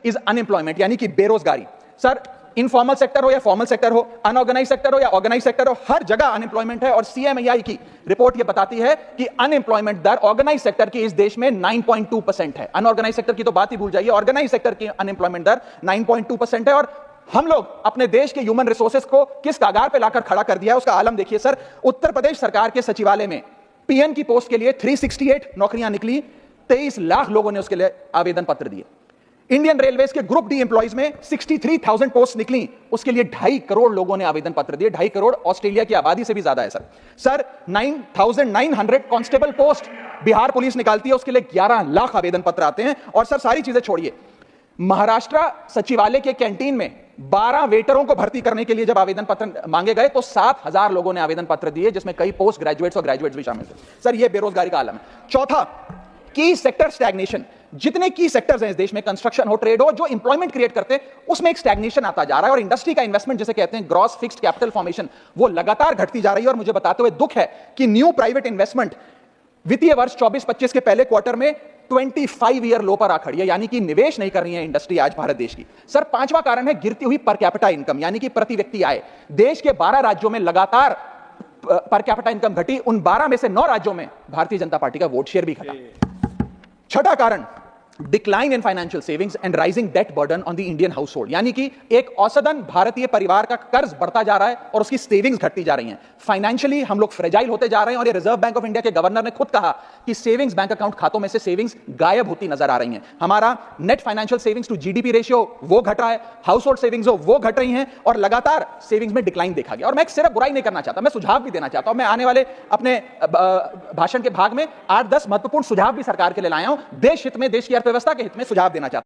Is unemployment, यानी कि बेरोजगारी। सर, इनफॉर्मल सेक्टर हो या फॉर्मल सेक्टर हो, अनऑर्गेनाइज सेक्टर हो या ऑर्गेनाइज सेक्टर हो, हर जगह अनएम्प्लॉयमेंट है। और सीएमआई की रिपोर्ट यह बताती है कि अनएम्प्लॉयमेंट दर ऑर्गेनाइज सेक्टर की इस देश में 9.2% है। अनऑर्गेनाइज सेक्टर की तो बात ही भूल जाइए, ऑर्गेनाइज सेक्टर की अनएम्प्लॉयमेंट दर 9.2% है। और हम लोग अपने देश के ह्यूमन रिसोर्सेज को किस कागार पे लाकर खड़ा कर दिया है, उसका आलम देखिए। सर, उत्तर प्रदेश सरकार के सचिवालय में पीएन की पोस्ट के लिए 368 नौकरियां निकली, 23 लाख लोगों ने उसके लिए आवेदन पत्र दिए। इंडियन रेलवेज के ग्रुप डी एम्प्लॉइज में 63,000 पोस्ट निकली, उसके लिए 2.5 करोड़ लोगों ने आवेदन पत्र दिए। 2.5 करोड़ ऑस्ट्रेलिया की आबादी से भी ज्यादा है। Sir 9,900 constable post Bihar police निकालती है, उसके लिए 11 लाख आवेदन पत्र आते हैं। और सर, सारी चीजें छोड़िए, महाराष्ट्र सचिवालय के कैंटीन में 12 वेटरों को भर्ती करने के लिए जब आवेदन पत्र मांगे गए तो 7,000 लोगों ने आवेदन पत्र दिए, जिसमें कई पोस्ट ग्रेजुएट्स और ग्रेजुएट्स भी शामिल थे। सर, यह बेरोजगारी का आलम है। चौथा, की सेक्टर स्टैग्नेशन। जितने की सेक्टर्स हैं इस देश में, कंस्ट्रक्शन हो, ट्रेड हो, जो इंप्लॉयमेंट क्रिएट करते हैं, उसमें एक स्टैग्नेशन आता जा रहा है। और इंडस्ट्री का इन्वेस्टमेंट, जिसे कहते हैं ग्रॉस फिक्स्ड कैपिटल फॉर्मेशन, वो लगातार घटती जा रही है। और मुझे बताते हुए दुख है कि न्यू प्राइवेट इन्वेस्टमेंट वित्तीय वर्ष 24-25 के पहले क्वार्टर में 25 ईयर लो पर आ खड़ी है, यानी कि निवेश नहीं कर रही है इंडस्ट्री आज भारत देश की। सर, पांचवा कारण है गिरती हुई पर कैपिटा इनकम, यानी कि प्रति व्यक्ति आय। देश के 12 राज्यों में लगातार पर कैपिटा इनकम घटी, उन 12 में से 9 राज्यों में भारतीय जनता पार्टी का वोट शेयर भी घटा। छठा कारण, decline in financial savings and rising debt burden on the Indian household, यानी कि एक औसतन भारतीय परिवार का कर्ज बढ़ता जा रहा है और उसकी सेविंग्स घटती जा रही हैं। फाइनेंशियली हम लोग फ्रेजाइल होते जा रहे हैं। और ये रिजर्व बैंक ऑफ इंडिया के गवर्नर ने खुद कहा कि सेविंग्स बैंक अकाउंट खातों में से सेविंग्स गायब होती नजर आ रही हैं। हमारा net financial savings to GDP ratio वो घट रहा है, हाउस होल्ड सेविंग्स वो घट रही हैं, और लगातार सेविंग्स में डिक्लाइन देखा गया। और मैं सिर्फ बुराई नहीं करना चाहता, मैं सुझाव भी देना चाहता हूं। मैं आने वाले अपने भाषण के भाग में 8-10 महत्वपूर्ण सुझाव भी सरकार के लिए लाया हूं, देश हित में, देश की अर्थव्यवस्था के हित में सुझाव देना चाहता हूं।